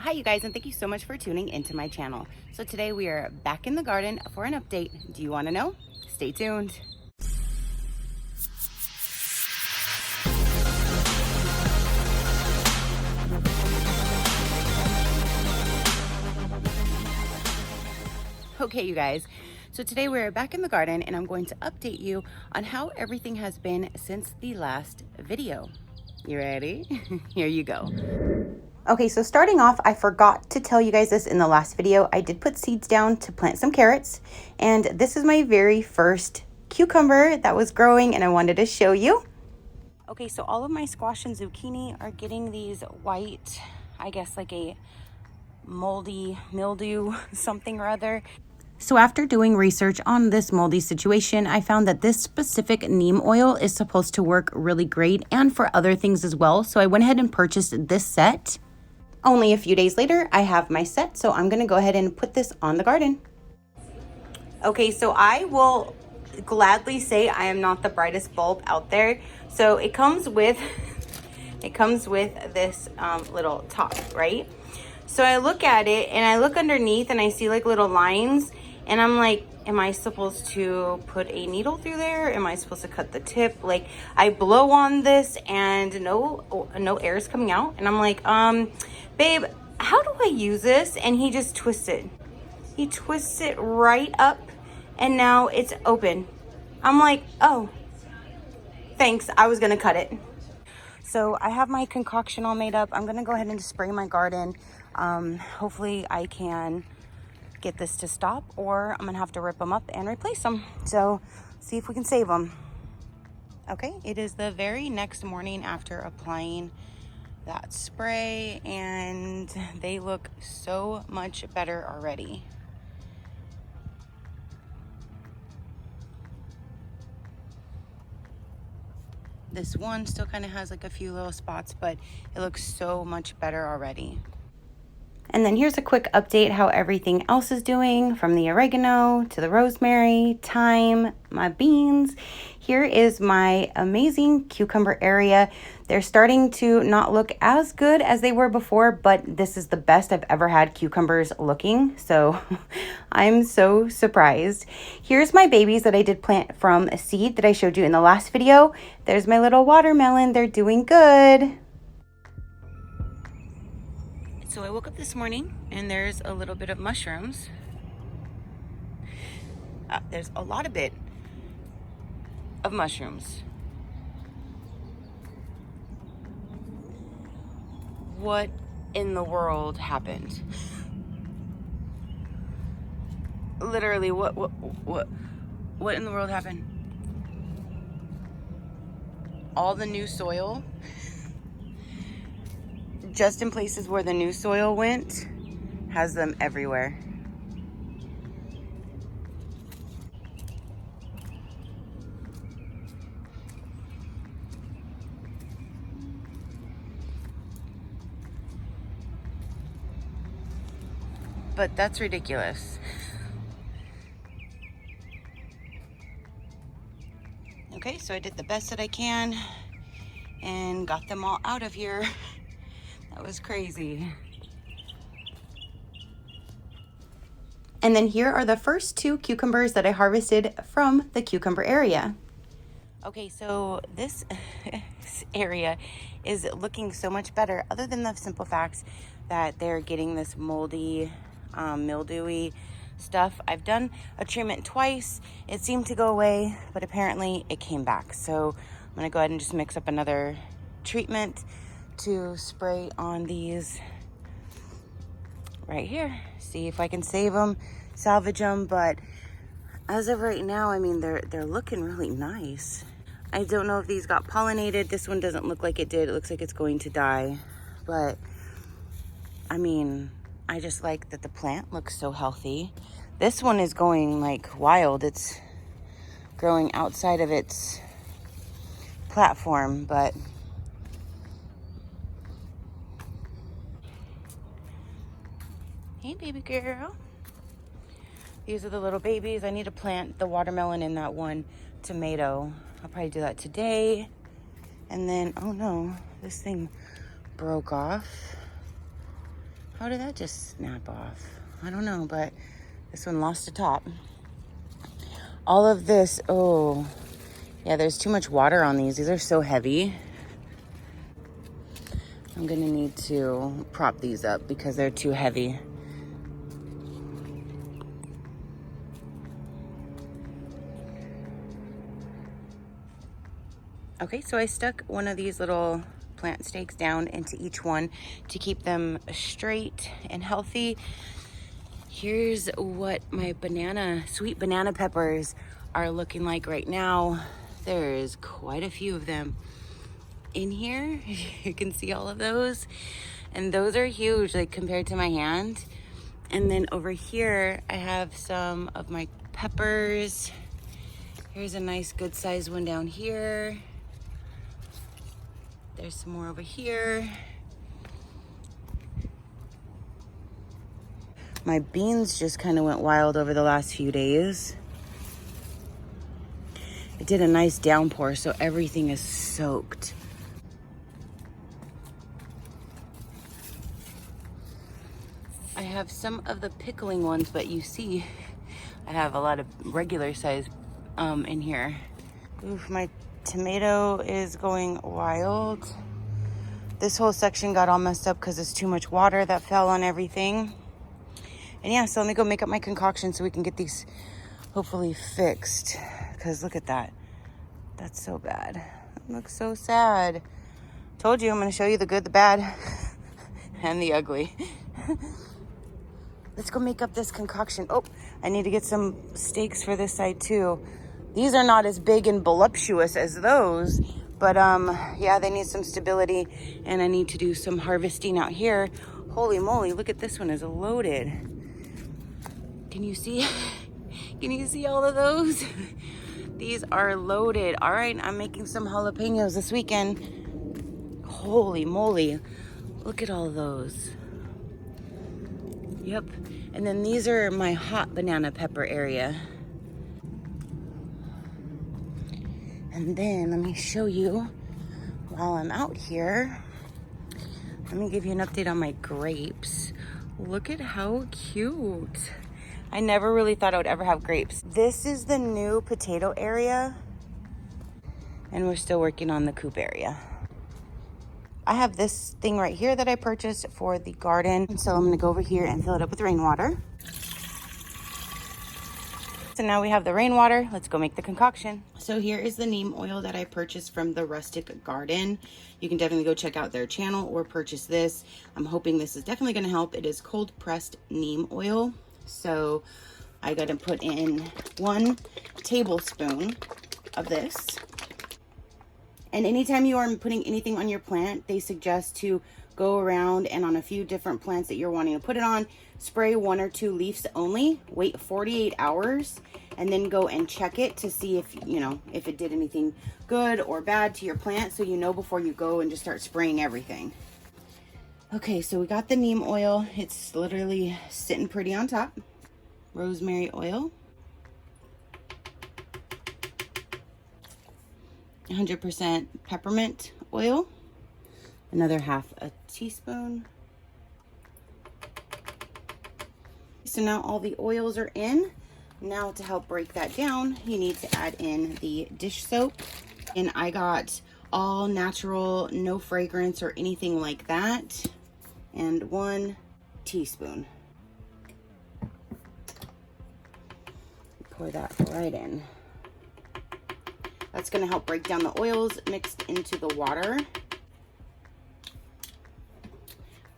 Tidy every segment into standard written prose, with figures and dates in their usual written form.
Hi you guys, and thank you so much for tuning into my channel. So today we are back in the garden for an update. Do you want to know? Stay tuned. Okay you guys, so today we're back in the garden and I'm going to update you on how everything has been since the last video. You ready? Here you go. Okay, so starting off, I forgot to tell you guys this in the last video. I did put seeds down to plant some carrots, and this is my very first cucumber that was growing and I wanted to show you. Okay, so all of my squash and zucchini are getting these white, I guess like a moldy mildew, something or other. So after doing research on this moldy situation, I found that this specific neem oil is supposed to work really great and for other things as well. So I went ahead and purchased this set. Only a few days later, I have my set, so I'm gonna go ahead and put this on the garden. Okay, so I will gladly say I am not the brightest bulb out there. So it comes with this little top, right? So I look at it and I look underneath and I see like little lines and I'm like, am I supposed to put a needle through there? Am I supposed to cut the tip? Like I blow on this and no air is coming out. And I'm like, babe, how do I use this? And he just twists it. He twists it right up and now it's open. I'm like, oh, thanks. I was gonna cut it. So I have my concoction all made up. I'm gonna go ahead and spray my garden. Hopefully I can get this to stop, or I'm gonna have to rip them up and replace them. So see if we can save them. Okay, it is the very next morning after applying that spray and they look so much better already. This one still kind of has like a few little spots, but it looks so much better already. And then here's a quick update how everything else is doing, from the oregano to the rosemary, thyme, my beans. Here is my amazing cucumber area. They're starting to not look as good as they were before, but this is the best I've ever had cucumbers looking. So I'm so surprised. Here's my babies that I did plant from a seed that I showed you in the last video. There's my little watermelon. They're doing good. So I woke up this morning and there's a little bit of mushrooms. There's a lot of bit of mushrooms. What in the world happened? Literally, what in the world happened? All the new soil, just in places where the new soil went, has them everywhere. But that's ridiculous. Okay, so I did the best that I can and got them all out of here. That was crazy. And then here are the first two cucumbers that I harvested from the cucumber area. Okay, so this area is looking so much better, other than the simple fact that they're getting this moldy, mildewy stuff. I've done a treatment twice. It seemed to go away, but apparently it came back. So I'm gonna go ahead and just mix up another treatment to spray on these right here. See if I can save them, salvage them. But as of right now, I mean, they're looking really nice. I don't know if these got pollinated. This one doesn't look like it did. It looks like it's going to die. But I mean, I just like that the plant looks so healthy. This one is going like wild. It's growing outside of its platform, but hey, baby girl. These are the little babies. I need to plant the watermelon in that one tomato. I'll probably do that today. And then, oh no, this thing broke off. How did that just snap off? I don't know, but this one lost a top. All of this, oh, yeah, there's too much water on these. These are so heavy. I'm gonna need to prop these up because they're too heavy. Okay, so I stuck one of these little plant stakes down into each one to keep them straight and healthy. Here's what my sweet banana peppers are looking like right now. There's quite a few of them in here. You can see all of those. And those are huge, like compared to my hand. And then over here, I have some of my peppers. Here's a nice good sized one down here. There's some more over here. My beans just kind of went wild over the last few days. It did a nice downpour, so everything is soaked. I have some of the pickling ones, but you see, I have a lot of regular size in here. Oof, my tomato is going wild. This whole section got all messed up because there's too much water that fell on everything. And yeah, so let me go make up my concoction so we can get these hopefully fixed. Because look at that. That's so bad. It looks so sad. Told you I'm going to show you the good, the bad, and the ugly. Let's go make up this concoction. Oh, I need to get some stakes for this side too. These are not as big and voluptuous as those, but yeah, they need some stability, and I need to do some harvesting out here. Holy moly, look at this one, is loaded. Can you see? Can you see all of those? These are loaded. All right, I'm making some jalapenos this weekend. Holy moly, look at all those. Yep, and then these are my hot banana pepper area. And then let me show you while I'm out here. Let me give you an update on my grapes. Look at how cute. I never really thought I would ever have grapes. This is the new potato area, and we're still working on the coop area. I have this thing right here that I purchased for the garden. So I'm gonna go over here and fill it up with rainwater. So now we have the rainwater. Let's go make the concoction. So here is the neem oil that I purchased from the Rustic Garden. You can definitely go check out their channel or purchase this. I'm hoping this is definitely gonna help. It is cold pressed neem oil. So I gotta put in 1 tablespoon of this. And anytime you are putting anything on your plant, they suggest to go around and on a few different plants that you're wanting to put it on, spray 1 or 2 leaves only, wait 48 hours, and then go and check it to see if, you know, if it did anything good or bad to your plant, so you know before you go and just start spraying everything. Okay, so we got the neem oil. It's literally sitting pretty on top. Rosemary oil. 100% peppermint oil. Another 1/2 teaspoon. So now all the oils are in. Now to help break that down, you need to add in the dish soap. And I got all natural, no fragrance or anything like that. And 1 teaspoon. Pour that right in. That's gonna help break down the oils mixed into the water.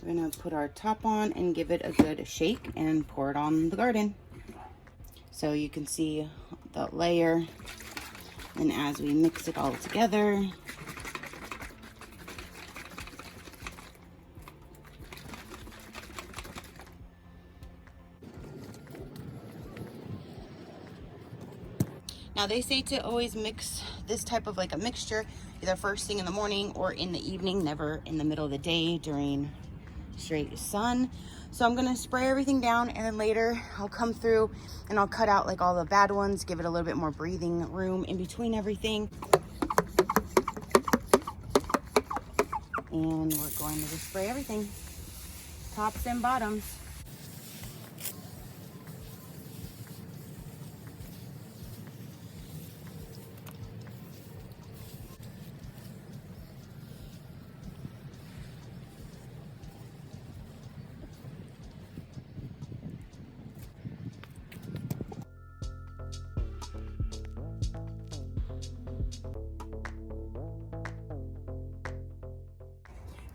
We're gonna put our top on and give it a good shake and pour it on the garden. So you can see the layer, and as we mix it all together, now they say to always mix this type of like a mixture either first thing in the morning or in the evening, never in the middle of the day during straight sun. So I'm gonna spray everything down, and then later I'll come through and I'll cut out like all the bad ones, give it a little bit more breathing room in between everything. And we're going to just spray everything. tops and bottoms.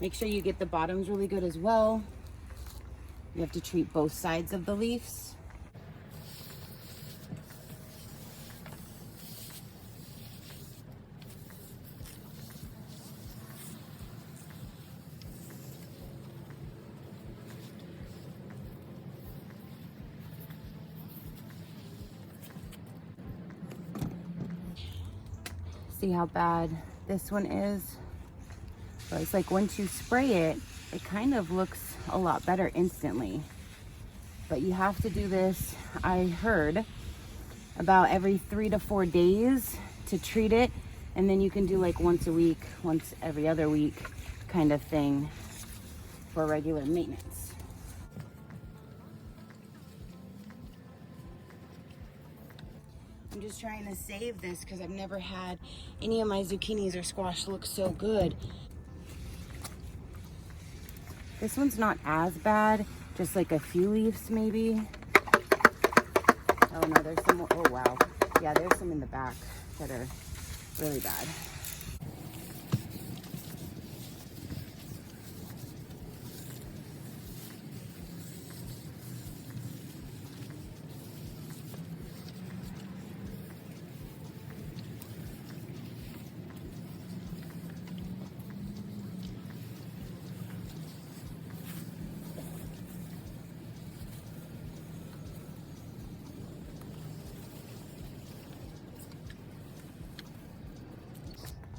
Make sure you get the bottoms really good as well. You have to treat both sides of the leaves. See how bad this one is? So it's like once you spray it, it kind of looks a lot better instantly. But you have to do this, I heard, about every 3 to 4 days to treat it. And then you can do like once a week, once every other week kind of thing for regular maintenance. I'm just trying to save this because I've never had any of my zucchinis or squash look so good. This one's not as bad, just like a few leaves maybe. Oh no, there's some more. Oh wow. Yeah, there's some in the back that are really bad.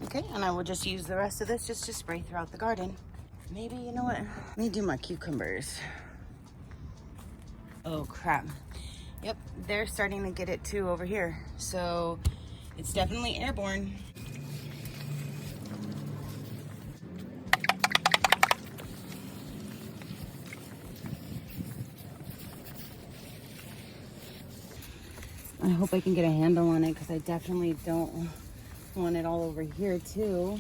Okay, and I will just use the rest of this just to spray throughout the garden. Maybe, you know what? Let me do my cucumbers. Oh crap. Yep, they're starting to get it too over here. So it's definitely airborne. I hope I can get a handle on it because I definitely don't want it all over here too.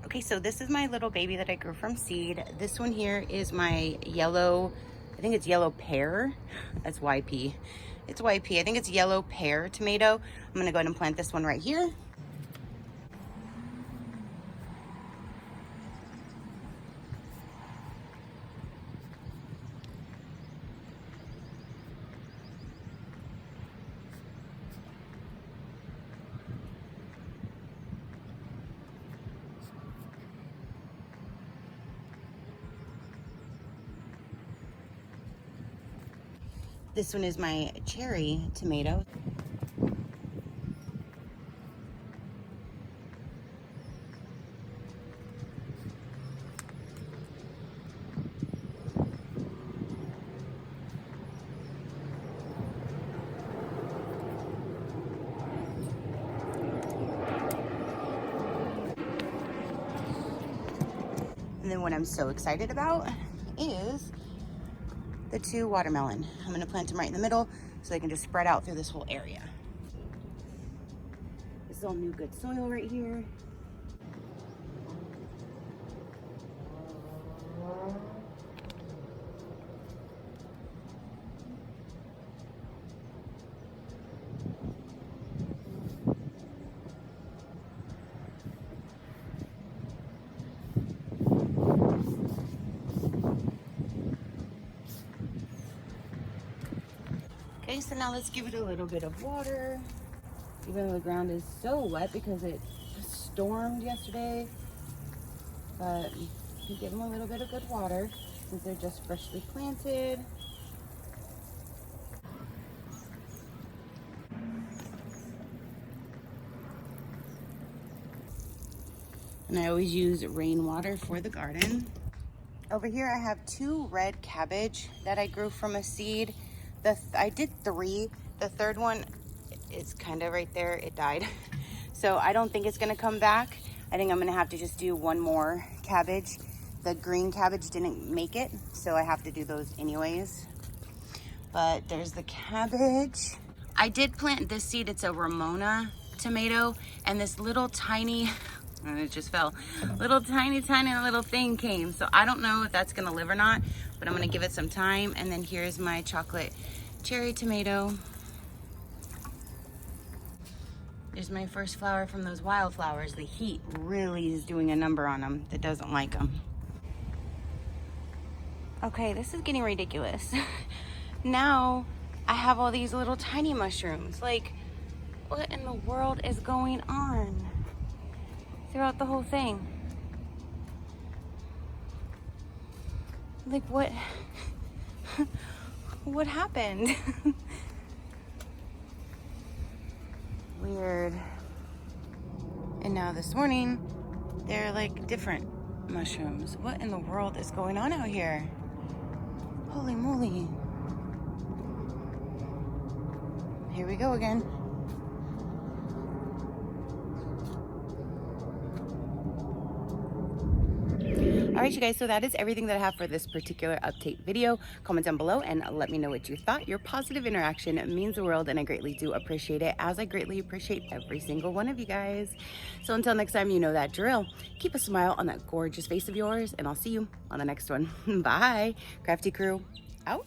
Okay, so this is my little baby that I grew from seed. This one here is my yellow, I think it's yellow pear. That's YP. It's YP. I think it's yellow pear tomato. I'm gonna go ahead and plant this one right here. This one is my cherry tomato. And then what I'm so excited about is the 2 watermelon. I'm gonna plant them right in the middle so they can just spread out through this whole area. This is all new good soil right here. Okay, so now let's give it a little bit of water. Even though the ground is so wet because it stormed yesterday. But you give them a little bit of good water since they're just freshly planted. And I always use rainwater for the garden. Over here I have 2 red cabbage that I grew from a seed. I did 3 The third one is kind of right there. It died. So I don't think it's gonna come back. I think I'm gonna have to just do one more cabbage. The green cabbage didn't make it, so I have to do those anyways. But there's the cabbage. I did plant this seed. It's a Ramona tomato, and this little tiny, and it just fell, little tiny little thing came. So I don't know if that's gonna live or not, but I'm gonna give it some time. And then here's my chocolate cherry tomato. There's my first flower from those wildflowers. The heat really is doing a number on them that doesn't like them. Okay, this is getting ridiculous. Now I have all these little tiny mushrooms. Like, what in the world is going on throughout the whole thing? Like, what what happened? Weird. And now this morning, they're like different mushrooms. What in the world is going on out here? Holy moly. Here we go again. All right, you guys, so that is everything that I have for this particular update video. Comment down below and let me know what you thought. Your positive interaction means the world, and I greatly do appreciate it, as I greatly appreciate every single one of you guys. So until next time, you know that drill. Keep a smile on that gorgeous face of yours, and I'll see you on the next one. Bye. Crafty crew, out.